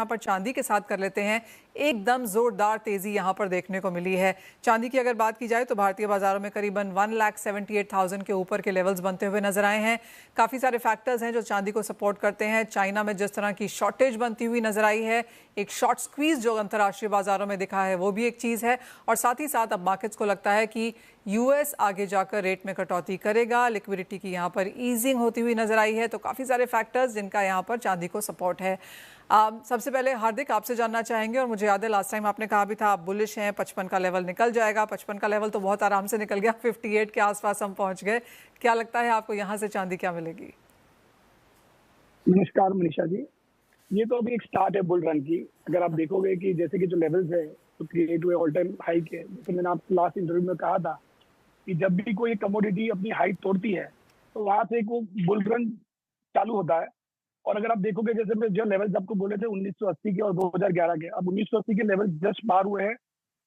यहाँ पर चांदी के साथ कर लेते हैं। एकदम जोरदार तेजी यहाँ पर देखने को मिली है। चांदी की अगर बात की जाए तो भारतीय बाजारों में करीबन 1,78,000 के ऊपर के लेवल्स बनते हुए नजर आए हैं। काफी सारे फैक्टर्स हैं जो चांदी को सपोर्ट करते हैं। चाइना में जिस तरह की शॉर्टेज बनती हुई नजर आई है, एक शॉर्ट स्क्वीज जो अंतर्राष्ट्रीय बाजारों में दिखा है, वो भी एक चीज है। और साथ ही साथ अब मार्केट्स को लगता है कि यूएस आगे जाकर रेट में कटौती करेगा। लिक्विडिटी की यहाँ पर ईजिंग होती हुई नजर आई है। तो काफी सारे फैक्टर्स जिनका यहाँ पर चांदी को सपोर्ट है। सबसे पहले हार्दिक आपसे जानना चाहेंगे, और मुझे याद है लास्ट टाइम आपने कहा भी था आप बुलिश हैं, 55 का लेवल निकल जाएगा। 55 का लेवल तो बहुत आराम से निकल गया, 58 के आसपास हम पहुंच गए। क्या लगता है आपको यहाँ से चांदी क्या मिलेगी? नमस्कार मनीषा जी, ये तो अभी एक स्टार्ट है बुल रन की। अगर आप देखोगे कि जैसे कि जो लेवल्स है तो क्रिएट हुए ऑल टाइम हाई के, जैसे मैंने आपको लास्ट इंटरव्यू में कहा था कि जब भी कोई कमोडिटी अपनी हाइट तोड़ती है तो वहां से एक वो बुल रन चालू होता है। और अगर आप देखोगे जैसे मैं जो लेवल्स आपको बोले थे 1980 के और 2011 के, अब 1980 के लेवल जस्ट पार हुए हैं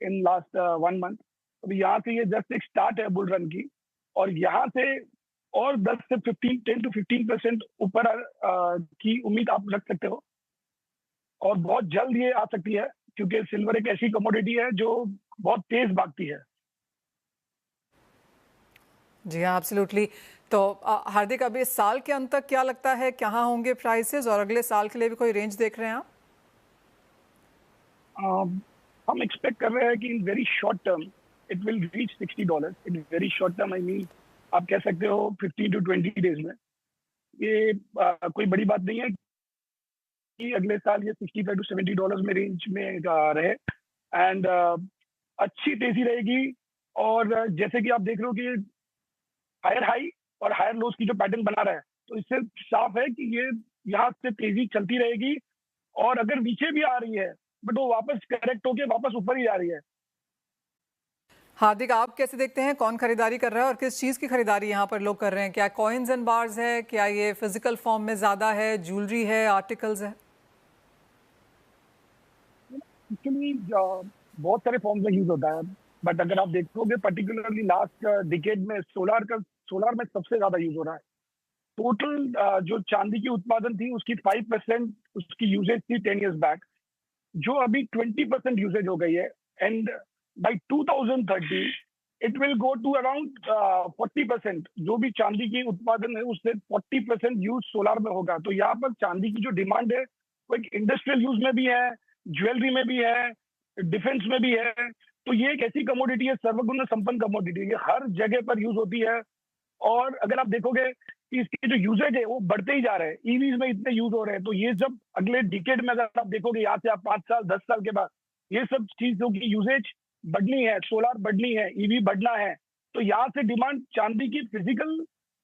इन लास्ट 1 मंथ। अभी यहाँ से ये जस्ट एक स्टार्ट है बुल रन की, और यहाँ से और 10 to 15% ऊपर की उम्मीद आप रख सकते हो। और बहुत जल्द ये आ सकती है क्योंकि सिल्वर एक ऐसी कमोडिटी है जो बहुत तेज भागती है। जी हाँ, एब्सोल्युटली। तो हार्दिक, अभी इस साल के अंत तक क्या लगता है कहाँ होंगे प्राइसेस, और अगले साल के लिए भी कोई रेंज देख रहे हैं आप? हम एक्सपेक्ट कर रहे हैं कि in very short term it will reach $60। In very short term I mean आप कह सकते हो 15 to 20 डेज में। ये कोई बड़ी बात नहीं है कि अगले साल ये $65 to $70 में रेंज में रहे। एंड अच्छी तेजी रहेगी। और जैसे कि आप देख रहे हो कि हायर हाई और हायर लोज की जो पैटर्न बना रहा है, तो इससे साफ है कि ये यहाँ से तेजी चलती रहेगी। और अगर नीचे भी आ रही है बट वो वापस करेक्ट होके वापस ऊपर ही आ रही है। हार्दिक, आप कैसे देखते हैं कौन खरीदारी कर रहा है और किस चीज की खरीदारी यहाँ पर लोग कर रहे हैं? क्या कॉइन्स एंड बार्स है, क्या ये फिजिकल फॉर्म में ज्यादा है, ज्वेलरी है, आर्टिकल्स है? एक्चुअली बहुत सारे फॉर्म्स में यूज होता है, बट अगर आप देखोगे पर्टिकुलरली लास्ट डिकेड में सोलार में सबसे ज्यादा यूज हो रहा है। टोटल जो चांदी की उत्पादन थी उसकी 5% उसकी यूजेज थी 10 years बैक, जो अभी 20% यूसेज हो गई है। And by 2030 it will go to around 40%। जो भी चांदी की उत्पादन है उससे 40% यूज सोलार में होगा। तो यहाँ पर चांदी की जो डिमांड है वो एक इंडस्ट्रियल यूज में भी है, ज्वेलरी में भी है, डिफेंस में भी है। तो ये एक ऐसी कमोडिटी है, सर्वगुण संपन्न कमोडिटी, ये हर जगह पर यूज होती है। और अगर आप देखोगे कि इसके जो यूजेज है वो बढ़ते ही जा रहे हैं, ईवीज में इतने यूज हो रहे हैं। तो ये जब अगले डिकेड में अगर आप देखोगे यहाँ से आप 5 साल 10 साल के बाद ये सब चीजों की यूजेज बढ़नी है, सोलार बढ़नी है, ईवी बढ़ना है। तो यहाँ से डिमांड चांदी की फिजिकल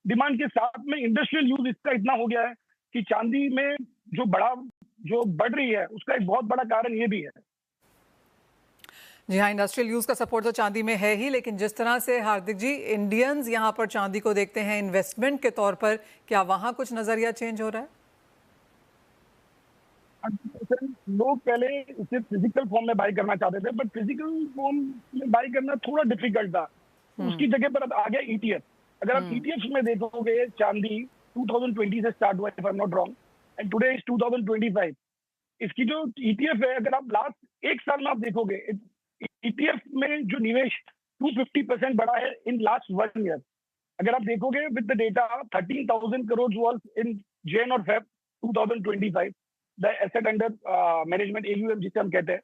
डिमांड के साथ में इंडस्ट्रियल यूज इसका इतना हो गया है कि चांदी में जो बढ़ रही है उसका एक बहुत बड़ा कारण ये भी है। जी हाँ, इंडस्ट्रियल यूज का सपोर्ट तो चांदी में है ही, लेकिन जिस तरह से हार्दिक जी इंडियंस यहाँ पर चांदी को देखते हैं इन्वेस्टमेंट के तौर पर, क्या वहाँ कुछ नजरिया चेंज हो रहा है? लोग पहले इसे फिजिकल फॉर्म में बाई करना चाहते थे, बट फिजिकल फॉर्म में बाई करना थोड़ा डिफिकल्ट था। उसकी जगह पर अब आ गया ईटीएफ। अगर आप ईटीएफ में देखोगे चांदी 2020 से स्टार्ट हुआ if I am not wrong, and today is 2025। इसकी जो ईटीएफ है अगर आप लास्ट 1 साल में आप देखोगे ईटीएफ में जो निवेश 250% बढ़ा है इन लास्ट 1 year। अगर आप देखोगे with the data 13,000 crores was in Jan और Feb 2025 the asset under management AUM जिसे हम कहते हैं।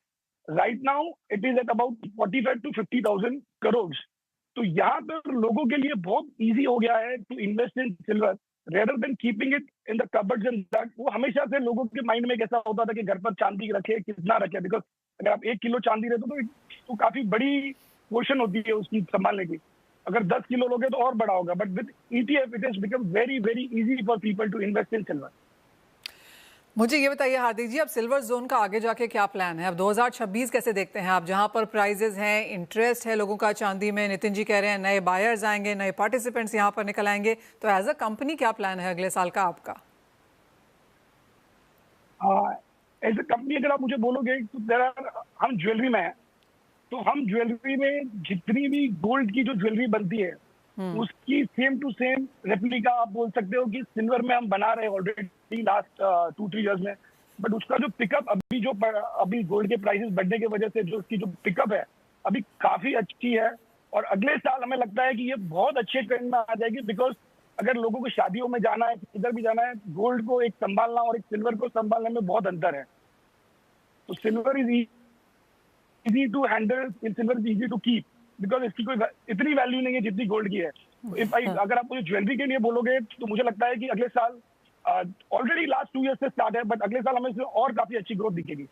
Right now it is at about 45 to 50,000 crores। तो यहाँ पर लोगों के लिए बहुत इजी हो गया है to invest in silver rather than keeping it in the cupboards and that. वो हमेशा से लोगों के माइंड में कैसा होता था कि घर पर चांदी रखे, कितना रखे, बिकॉज अगर आप 1 किलो चांदी रहते तो काफी बड़ी पोर्शन होती है उसकी संभालने की। अगर 10 किलो लोगे तो और बड़ा होगा, but with ETF it has become very very easy for people to invest in silver. मुझे ये बताइए हार्दिक जी, अब सिल्वर जोन का आगे जाके क्या प्लान है? अब 2026 कैसे देखते हैं आप, जहां पर प्राइजेस हैं, इंटरेस्ट है लोगों का चांदी में, नितिन जी कह रहे हैं नए बायर्स आएंगे, नए पार्टिसिपेंट्स यहां पर निकल आएंगे, तो एज अ कंपनी क्या प्लान है अगले साल का आपका? एज अ कंपनी अगर आप मुझे बोलोगे तो हम ज्वेलरी में हैं, तो हम ज्वेलरी में जितनी भी गोल्ड की जो ज्वेलरी बनती है उसकी सेम टू सेम रेप्लिका आप बोल सकते हो कि सिल्वर में हम बना रहे हैं ऑलरेडी लास्ट 2-3 years में। बट उसका जो पिकअप अभी गोल्ड के प्राइसेस बढ़ने की वजह से जो उसकी जो पिकअप है अभी काफी अच्छी है। और अगले साल हमें लगता है कि ये बहुत अच्छे ट्रेंड में आ जाएगी, बिकॉज अगर लोगों को शादियों में जाना है, किधर भी जाना है, गोल्ड को एक संभालना और एक सिल्वर को संभालने में बहुत अंतर है। तो silver is easy to handle, silver is easy to keep, because इसकी कोई इतनी वैल्यू नहीं है जितनी गोल्ड की है। अगर आप मुझे ज्वेलरी के लिए बोलोगे तो मुझे लगता है कि अगले साल ऑलरेडी लास्ट 2 ईयर से स्टार्ट है, बट अगले साल हमें इसमें और काफी अच्छी ग्रोथ दिखेगी।